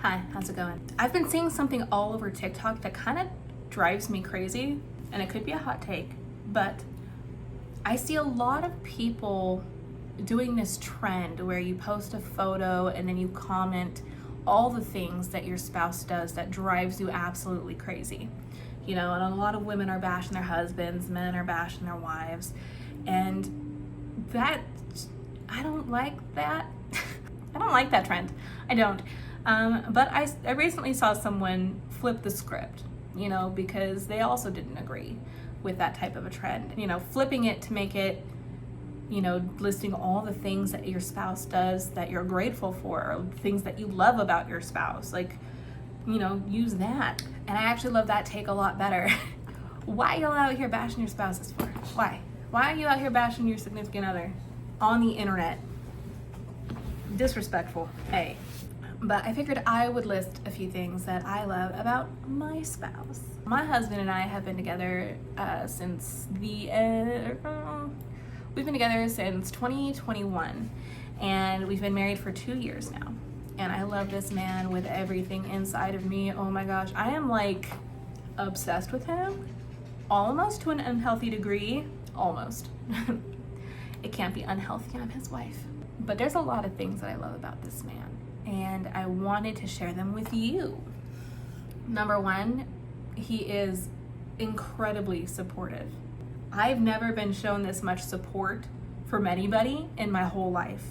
Hi, how's it going? I've been seeing something all over TikTok that kind of drives me crazy, and it could be a hot take, but I see a lot of people doing this trend where you post a photo and then you comment all the things that your spouse does that drives you absolutely crazy. You know, and a lot of women are bashing their husbands, men are bashing their wives, and that, I don't like that. I don't like that trend. I don't. But I recently saw someone flip the script, you know, because they also didn't agree with that type of a trend. You know, flipping it to make it, you know, listing all the things that your spouse does that you're grateful for, or things that you love about your spouse. Like, you know, use that. And I actually love that take a lot better. Why y'all out here bashing your spouses for? Why? Why are you out here bashing your significant other on the internet? Disrespectful, hey. But I figured I would list a few things that I love about my spouse. My husband and I have been together we've been together since 2021, and we've been married for 2 years now. And I love this man with everything inside of me. Oh my gosh, I am like obsessed with him, almost to an unhealthy degree, almost. It can't be unhealthy, I'm his wife. But there's a lot of things that I love about this man, and I wanted to share them with you. Number one, he is incredibly supportive. I've never been shown this much support from anybody in my whole life.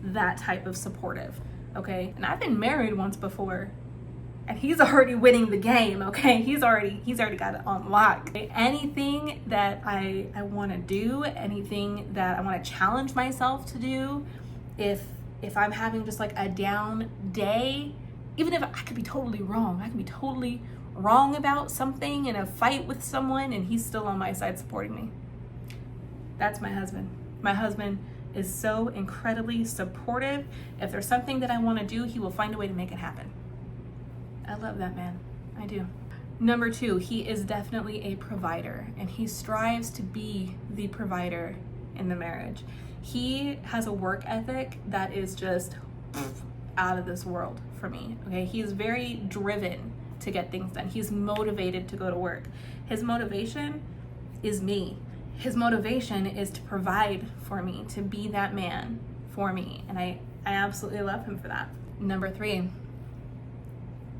That type of supportive, okay? And I've been married once before, and he's already winning the game, okay? He's already got it on lock. Anything that I want to do, anything that I want to challenge myself to do, if I'm having just like a down day, even if I could be totally wrong, about something in a fight with someone, and he's still on my side supporting me. That's my husband. My husband is so incredibly supportive. If there's something that I want to do, he will find a way to make it happen. I love that man. I do. Number two, he is definitely a provider, and he strives to be the provider in the marriage. He has a work ethic that is just out of this world for me, okay? He is very driven to get things done. He's motivated to go to work. His motivation is me. His motivation is to provide for me, to be that man for me, and I absolutely love him for that. Number three,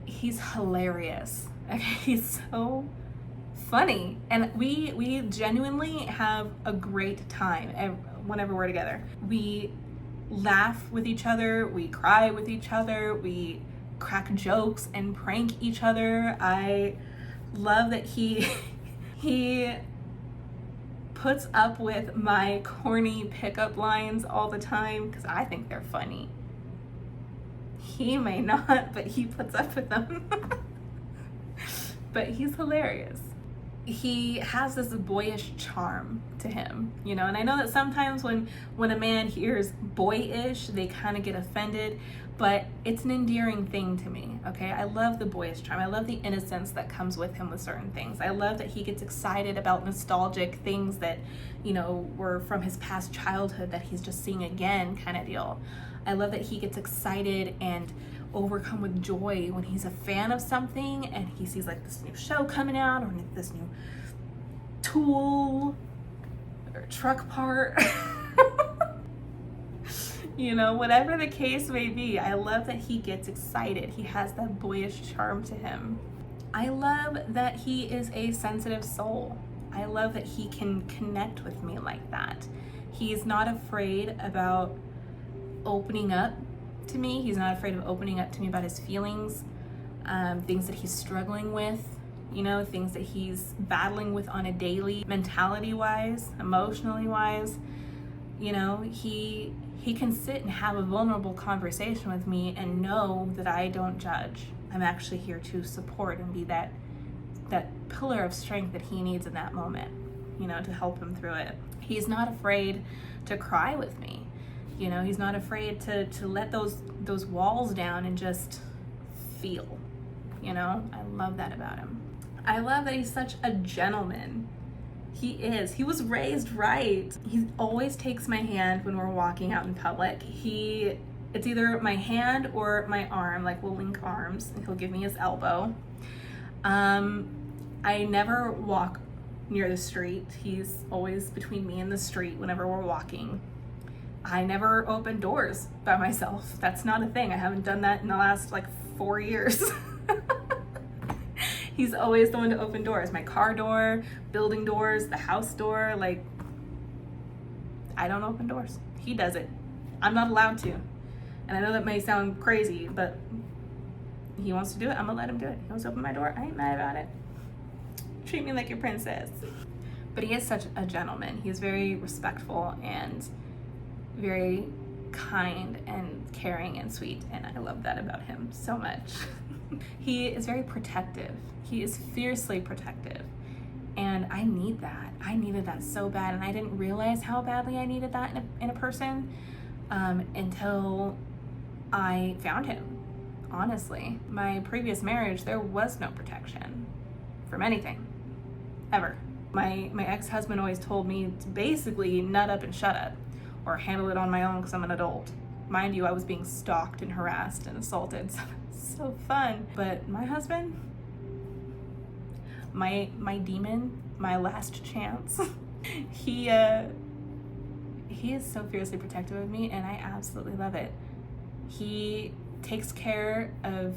he's hilarious. Okay? He's so funny, and we genuinely have a great time whenever we're together. We laugh with each other, we cry with each other, we crack jokes and prank each other. I love that he puts up with my corny pickup lines all the time because I think they're funny. He may not, but he puts up with them. But he's hilarious. He has this boyish charm to him, you know, and I know that sometimes when a man hears boyish, they kind of get offended, but it's an endearing thing to me, okay? I love the boyish charm. I love the innocence that comes with him with certain things. I love that he gets excited about nostalgic things that, you know, were from his past childhood that he's just seeing again, kind of deal. I love that he gets excited and overcome with joy when he's a fan of something and he sees like this new show coming out, or this new tool or truck part. You know, whatever the case may be, I love that he gets excited. He has that boyish charm to him. I love that he is a sensitive soul. I love that he can connect with me like that. He's not afraid about opening up to me. He's not afraid of opening up to me about his feelings, things that he's struggling with, you know, things that he's battling with on a daily, mentality-wise, emotionally-wise. You know, he can sit and have a vulnerable conversation with me and know that I don't judge. I'm actually here to support and be that pillar of strength that he needs in that moment, you know, to help him through it. He's not afraid to cry with me. You know, he's not afraid to let those walls down and just feel, you know? I love that about him. I love that he's such a gentleman. He is. He was raised right. He always takes my hand when we're walking out in public. He It's either my hand or my arm, like we'll link arms, and he'll give me his elbow. I never walk near the street. He's always between me and the street whenever we're walking. I never open doors by myself. That's not a thing. I haven't done that in the last like 4 years. He's always the one to open doors. My car door, building doors, the house door. Like, I don't open doors. He does it. I'm not allowed to. And I know that may sound crazy, but he wants to do it. I'm gonna let him do it. He wants to open my door. I ain't mad about it. Treat me like your princess. But he is such a gentleman. He's very respectful and very kind and caring and sweet, and I love that about him so much. He is very protective. He is fiercely protective, and I need that. I needed that so bad, and I didn't realize how badly I needed that in a person until I found him. Honestly, my previous marriage, there was no protection from anything, ever. My ex-husband always told me to basically nut up and shut up, or handle it on my own because I'm an adult. Mind you, I was being stalked and harassed and assaulted, so it's so fun. But my husband, my demon, my last chance, he is so fiercely protective of me, and I absolutely love it. He takes care of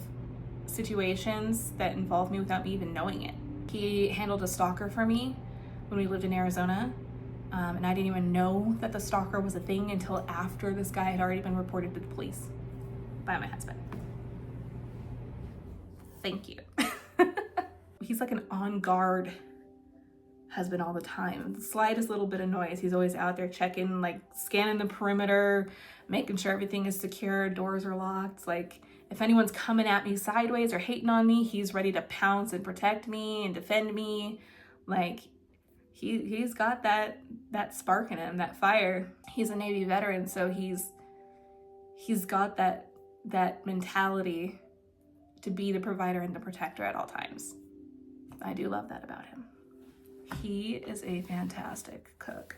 situations that involve me without me even knowing it. He handled a stalker for me when we lived in Arizona. And I didn't even know that the stalker was a thing until after this guy had already been reported to the police by my husband. Thank you. He's like an on-guard husband all the time. The slightest little bit of noise, he's always out there checking, like scanning the perimeter, making sure everything is secure, doors are locked. Like if anyone's coming at me sideways or hating on me, he's ready to pounce and protect me and defend me. Like he's got that spark in him, that fire. He's a Navy veteran, so he's got that mentality to be the provider and the protector at all times. I do love that about him. He is a fantastic cook.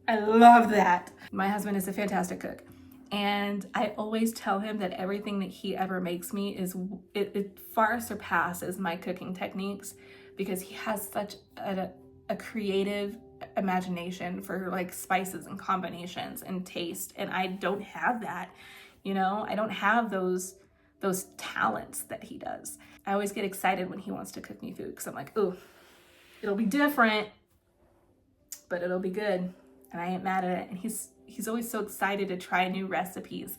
I love that. My husband is a fantastic cook. And I always tell him that everything that he ever makes me it far surpasses my cooking techniques, because he has such a creative imagination for like spices and combinations and taste. And I don't have that, I don't have those talents that he does. I always get excited when he wants to cook me food, because I'm like, ooh, it'll be different, but it'll be good. And I ain't mad at it. And he's always so excited to try new recipes.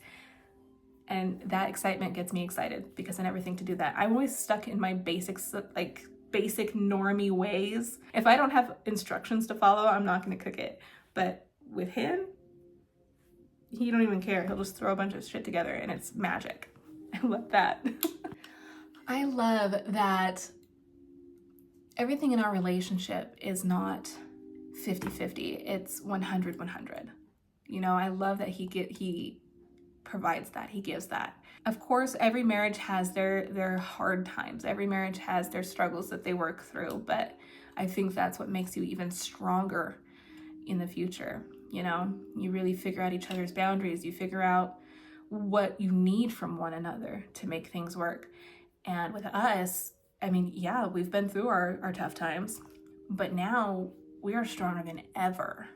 And that excitement gets me excited, because I never think to do that. I'm always stuck in my basic normie ways. If I don't have instructions to follow, I'm not gonna cook it. But with him, he don't even care. He'll just throw a bunch of shit together and it's magic. I love that. I love that everything in our relationship is not 50-50. It's 100-100. I love that he provides that, he gives that. Of course, every marriage has their hard times. Every marriage has their struggles that they work through, but I think that's what makes you even stronger in the future. You really figure out each other's boundaries. You figure out what you need from one another to make things work. And with us, I mean, yeah, we've been through our tough times, but now we are stronger than ever.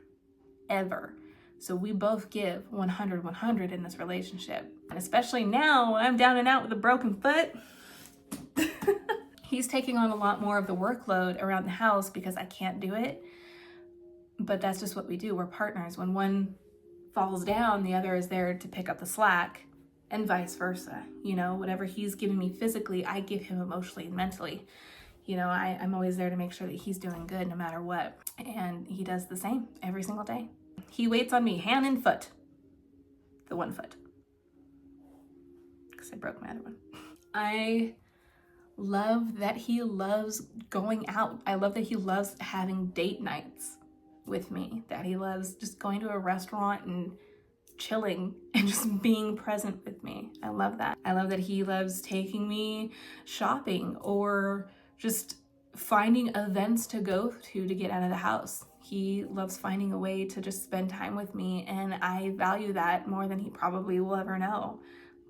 So we both give 100-100 in this relationship. And especially now when I'm down and out with a broken foot, he's taking on a lot more of the workload around the house because I can't do it. But that's just what we do. We're partners. When one falls down, the other is there to pick up the slack, and vice versa. Whatever he's giving me physically, I give him emotionally and mentally. I'm always there to make sure that he's doing good no matter what. And he does the same every single day. He waits on me hand and foot. The one foot. Because I broke my other one. I love that he loves going out. I love that he loves having date nights with me. That he loves just going to a restaurant and chilling and just being present with me. I love that. I love that he loves taking me shopping or just finding events to go to get out of the house. He loves finding a way to just spend time with me, and I value that more than he probably will ever know.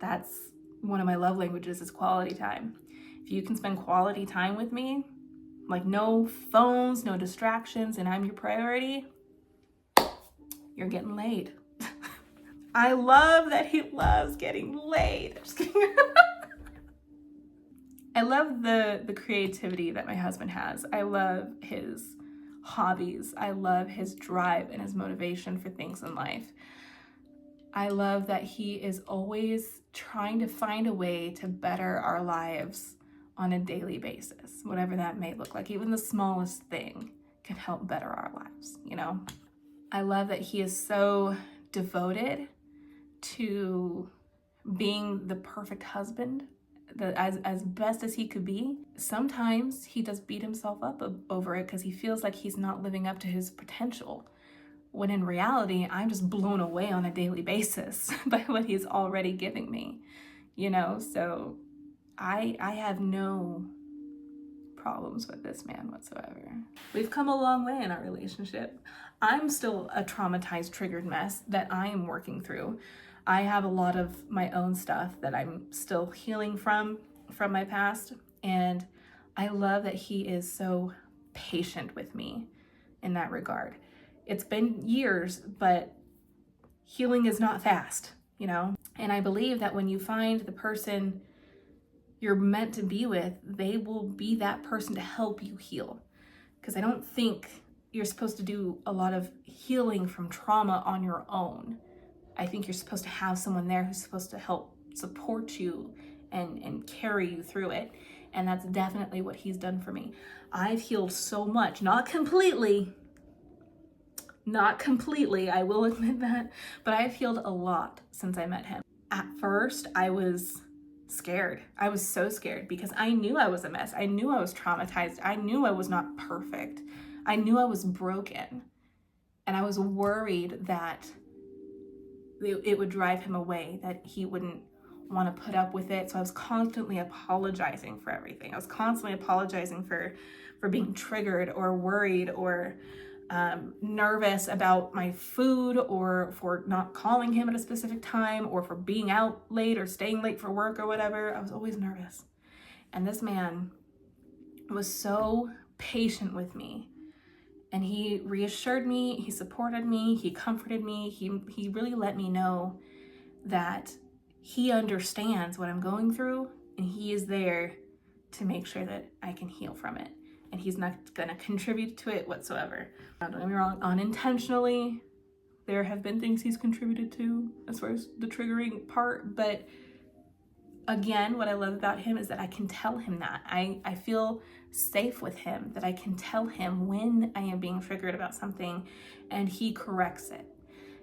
That's one of my love languages, is quality time. If you can spend quality time with me, like no phones, no distractions, and I'm your priority, you're getting laid. I love that he loves getting laid. I'm just kidding. I love the creativity that my husband has. I love his hobbies. I love his drive and his motivation for things in life. I love that he is always trying to find a way to better our lives on a daily basis, whatever that may look like. Even the smallest thing can help better our lives, you know? I love that he is so devoted to being the perfect husband, as best as he could be. Sometimes he does beat himself up over it because he feels like he's not living up to his potential, when in reality, I'm just blown away on a daily basis by what he's already giving me, you know? So I have no problems with this man whatsoever. We've come a long way in our relationship. I'm still a traumatized, triggered mess that I am working through. I have a lot of my own stuff that I'm still healing from my past, and I love that he is so patient with me in that regard. It's been years, but healing is not fast, you know? And I believe that when you find the person you're meant to be with, they will be that person to help you heal. Because I don't think you're supposed to do a lot of healing from trauma on your own. I think you're supposed to have someone there who's supposed to help support you and carry you through it. And that's definitely what he's done for me. I've healed so much, not completely, I will admit that, but I've healed a lot since I met him. At first, I was scared. I was so scared because I knew I was a mess. I knew I was traumatized. I knew I was not perfect. I knew I was broken. And I was worried that it would drive him away, that he wouldn't want to put up with it. So I was constantly apologizing for everything. I was constantly apologizing for being triggered or worried or nervous about my food, or for not calling him at a specific time, or for being out late or staying late for work or whatever. I was always nervous. And this man was so patient with me, and he reassured me, he supported me, he comforted me, he really let me know that he understands what I'm going through, and he is there to make sure that I can heal from it. And he's not gonna contribute to it whatsoever. Don't get me wrong, unintentionally, there have been things he's contributed to as far as the triggering part, but again, what I love about him is that I can tell him that. I feel safe with him, that I can tell him when I am being triggered about something, and he corrects it.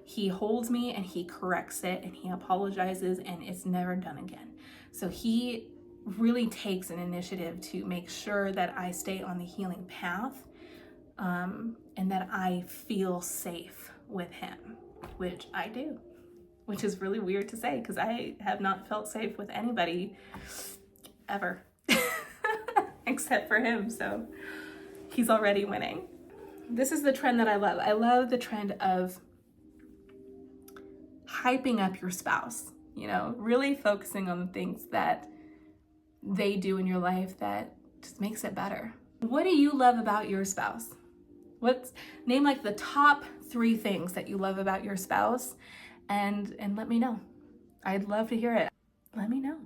He holds me and he corrects it, and he apologizes, and it's never done again. So he really takes an initiative to make sure that I stay on the healing path, and that I feel safe with him, which I do, which is really weird to say because I have not felt safe with anybody ever except for him. So he's already winning. This is the trend that I love. I love the trend of hyping up your spouse, you know, really focusing on the things that they do in your life that just makes it better. What do you love about your spouse? Name like the top 3 things that you love about your spouse, and let me know. I'd love to hear it. Let me know.